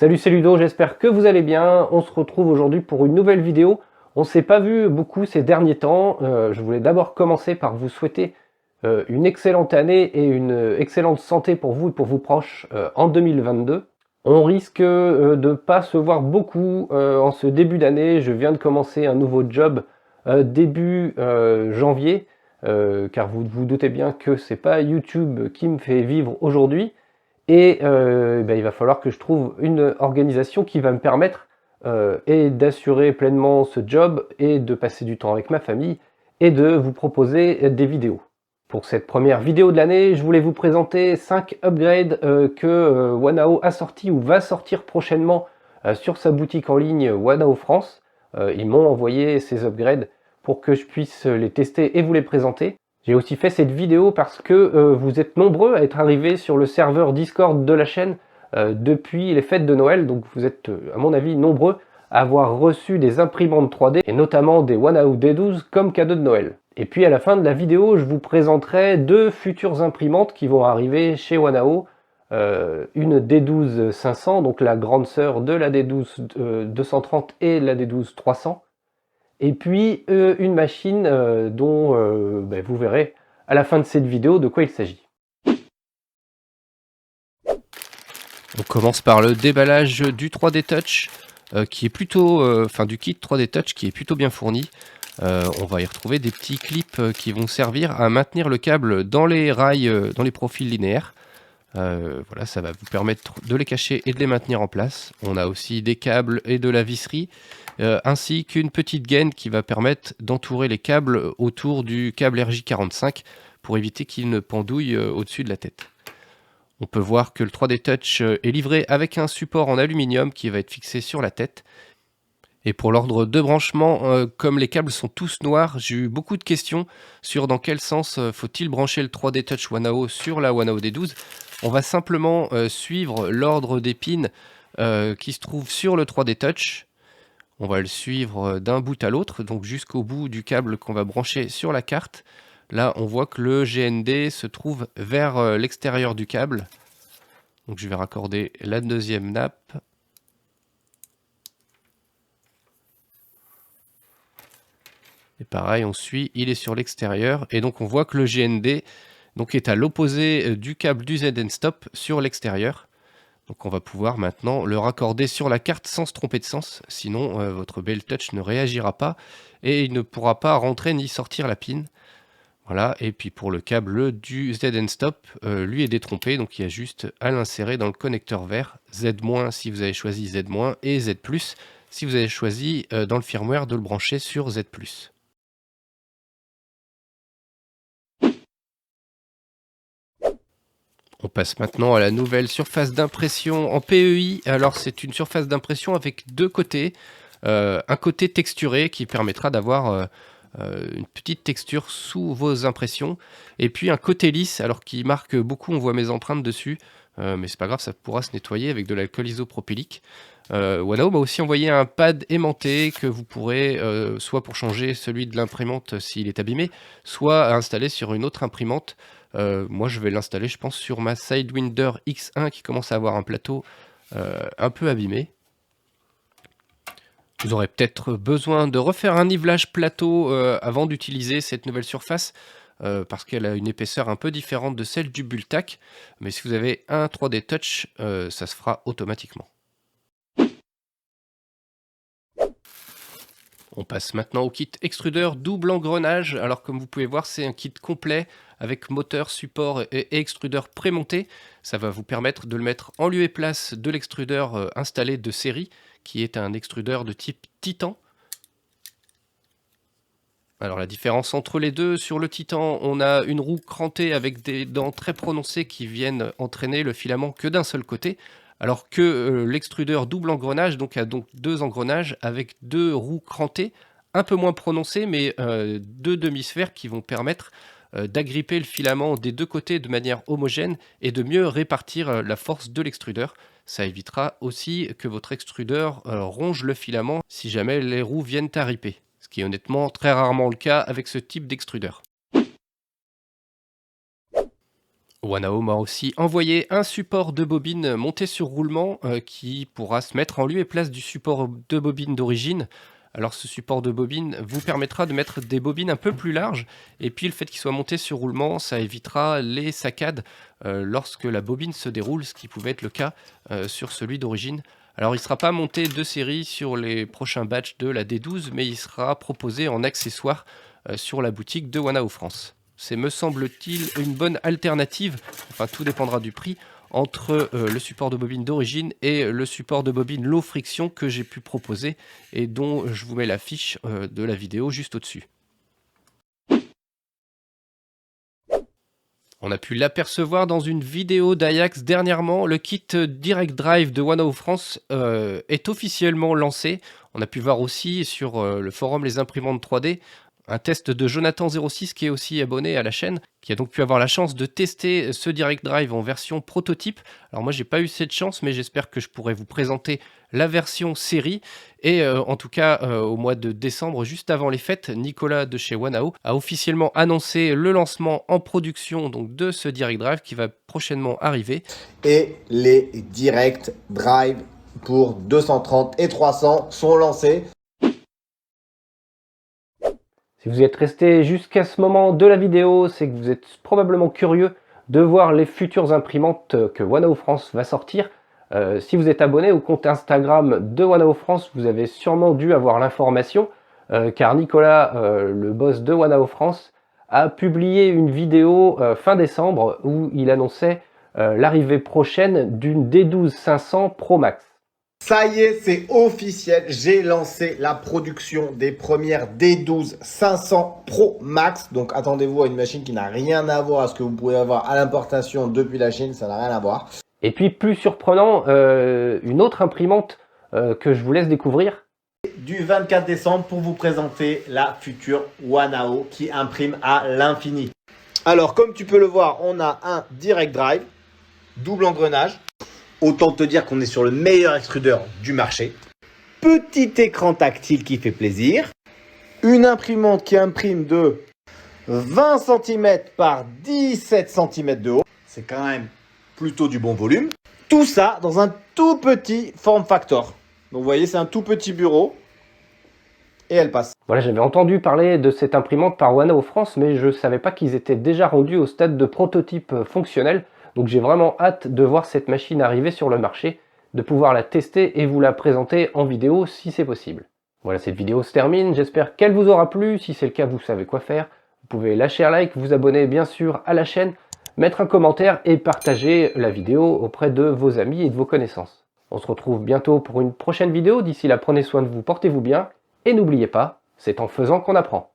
Salut, c'est Ludo, j'espère que vous allez bien. On se retrouve aujourd'hui pour une nouvelle vidéo. On ne s'est pas vu beaucoup ces derniers temps. Je voulais d'abord commencer par vous souhaiter une excellente année et une excellente santé pour vous et pour vos proches en 2022. On risque de ne pas se voir beaucoup en ce début d'année. Je viens de commencer un nouveau job début janvier, car vous vous doutez bien que c'est pas YouTube qui me fait vivre aujourd'hui. Et il va falloir que je trouve une organisation qui va me permettre et d'assurer pleinement ce job et de passer du temps avec ma famille et de vous proposer des vidéos. Pour cette première vidéo de l'année, je voulais vous présenter 5 upgrades que Wanao a sorti ou va sortir prochainement sur sa boutique en ligne Wanao France. Ils m'ont envoyé ces upgrades pour que je puisse les tester et vous les présenter. J'ai aussi fait cette vidéo parce que vous êtes nombreux à être arrivés sur le serveur Discord de la chaîne depuis les fêtes de Noël. Donc vous êtes, à mon avis, nombreux à avoir reçu des imprimantes 3D et notamment des Wanao D12 comme cadeau de Noël. Et puis à la fin de la vidéo, je vous présenterai deux futures imprimantes qui vont arriver chez Wanao. Une D12 500, donc la grande sœur de la D12 230 et la D12 300. Et puis une machine dont vous verrez à la fin de cette vidéo de quoi il s'agit. On commence par le déballage du 3D Touch qui est plutôt, du kit 3D Touch qui est plutôt bien fourni. On va y retrouver des petits clips qui vont servir à maintenir le câble dans les rails, dans les profils linéaires. Voilà, ça va vous permettre de les cacher et de les maintenir en place. On a aussi des câbles et de la visserie, ainsi qu'une petite gaine qui va permettre d'entourer les câbles autour du câble RJ45 pour éviter qu'il ne pendouille au-dessus de la tête. On peut voir que le 3D Touch est livré avec un support en aluminium qui va être fixé sur la tête. Et pour l'ordre de branchement, comme les câbles sont tous noirs, j'ai eu beaucoup de questions sur dans quel sens faut-il brancher le 3D Touch Wanao sur la Wanao D12. On va simplement suivre l'ordre des pins qui se trouve sur le 3D Touch. On va le suivre d'un bout à l'autre, donc jusqu'au bout du câble qu'on va brancher sur la carte. Là, on voit que le GND se trouve vers l'extérieur du câble. Donc je vais raccorder la deuxième nappe. Et pareil, on suit, il est sur l'extérieur. Et donc on voit que le GND est à l'opposé du câble du ZN Stop sur l'extérieur. Donc on va pouvoir maintenant le raccorder sur la carte sans se tromper de sens. Sinon, votre Bell Touch ne réagira pas et il ne pourra pas rentrer ni sortir la pin. Voilà, et puis pour le câble du ZN Stop, lui est détrompé, donc il y a juste à l'insérer dans le connecteur vert, Z- si vous avez choisi Z- et Z+, si vous avez choisi dans le firmware de le brancher sur Z+. On passe maintenant à la nouvelle surface d'impression en PEI. Alors c'est une surface d'impression avec deux côtés. Un côté texturé qui permettra d'avoir une petite texture sous vos impressions. Et puis un côté lisse, alors qui marque beaucoup, on voit mes empreintes dessus. Mais c'est pas grave, ça pourra se nettoyer avec de l'alcool isopropylique. Wanao m'a aussi envoyé un pad aimanté que vous pourrez, soit pour changer celui de l'imprimante s'il est abîmé, soit installer sur une autre imprimante. Moi je vais l'installer je pense sur ma Sidewinder X1 qui commence à avoir un plateau un peu abîmé. Vous aurez peut-être besoin de refaire un nivelage plateau avant d'utiliser cette nouvelle surface parce qu'elle a une épaisseur un peu différente de celle du Bultac. Mais si vous avez un 3D Touch, ça se fera automatiquement. On passe maintenant au kit extrudeur double engrenage. Alors comme vous pouvez voir, c'est un kit complet avec moteur, support et extrudeur prémonté. Ça va vous permettre de le mettre en lieu et place de l'extrudeur installé de série, qui est un extrudeur de type Titan. Alors la différence entre les deux, sur le Titan, on a une roue crantée avec des dents très prononcées qui viennent entraîner le filament que d'un seul côté, alors que l'extrudeur double engrenage a donc deux engrenages avec deux roues crantées, un peu moins prononcées, mais deux demi-sphères qui vont permettre d'agripper le filament des deux côtés de manière homogène et de mieux répartir la force de l'extrudeur. Ça évitera aussi que votre extrudeur ronge le filament si jamais les roues viennent à riper. Ce qui est honnêtement très rarement le cas avec ce type d'extrudeur. Wanao m'a aussi envoyé un support de bobine monté sur roulement qui pourra se mettre en lieu et place du support de bobine d'origine. Alors ce support de bobine vous permettra de mettre des bobines un peu plus larges, et puis le fait qu'il soit monté sur roulement, ça évitera les saccades lorsque la bobine se déroule, ce qui pouvait être le cas sur celui d'origine. Alors il ne sera pas monté de série sur les prochains batchs de la D12, mais il sera proposé en accessoire sur la boutique de Wanao France. C'est, me semble-t-il, une bonne alternative, enfin tout dépendra du prix, entre le support de bobine d'origine et le support de bobine low friction que j'ai pu proposer et dont je vous mets la fiche de la vidéo juste au-dessus. On a pu l'apercevoir dans une vidéo d'Ajax dernièrement, le kit Direct Drive de Wanao France est officiellement lancé. On a pu voir aussi sur le forum Les Imprimantes 3D un test de Jonathan06 qui est aussi abonné à la chaîne, qui a donc pu avoir la chance de tester ce Direct Drive en version prototype. Alors moi j'ai pas eu cette chance, mais j'espère que je pourrai vous présenter la version série. Et en tout cas au mois de décembre, juste avant les fêtes, Nicolas de chez Wanao a officiellement annoncé le lancement en production donc de ce Direct Drive qui va prochainement arriver. Et les Direct Drive pour 230 et 300 sont lancés. Si vous êtes resté jusqu'à ce moment de la vidéo, c'est que vous êtes probablement curieux de voir les futures imprimantes que Wanao France va sortir. Si vous êtes abonné au compte Instagram de Wanao France, vous avez sûrement dû avoir l'information, car Nicolas, le boss de Wanao France, a publié une vidéo fin décembre où il annonçait l'arrivée prochaine d'une D12 500 Pro Max. Ça y est, c'est officiel, j'ai lancé la production des premières D12 500 Pro Max. Donc attendez-vous à une machine qui n'a rien à voir à ce que vous pouvez avoir à l'importation depuis la Chine, ça n'a rien à voir. Et puis plus surprenant, une autre imprimante que je vous laisse découvrir. Du 24 décembre pour vous présenter la future Wanao qui imprime à l'infini. Alors comme tu peux le voir, on a un Direct Drive, double engrenage. Autant te dire qu'on est sur le meilleur extrudeur du marché. Petit écran tactile qui fait plaisir. Une imprimante qui imprime de 20 cm par 17 cm de haut. C'est quand même plutôt du bon volume. Tout ça dans un tout petit form factor. Donc vous voyez, c'est un tout petit bureau. Et elle passe. Voilà, j'avais entendu parler de cette imprimante par Wanao France, mais je ne savais pas qu'ils étaient déjà rendus au stade de prototype fonctionnel. Donc j'ai vraiment hâte de voir cette machine arriver sur le marché, de pouvoir la tester et vous la présenter en vidéo si c'est possible. Voilà, cette vidéo se termine, j'espère qu'elle vous aura plu. Si c'est le cas, vous savez quoi faire. Vous pouvez lâcher un like, vous abonner bien sûr à la chaîne, mettre un commentaire et partager la vidéo auprès de vos amis et de vos connaissances. On se retrouve bientôt pour une prochaine vidéo. D'ici là, prenez soin de vous, portez-vous bien et n'oubliez pas, c'est en faisant qu'on apprend.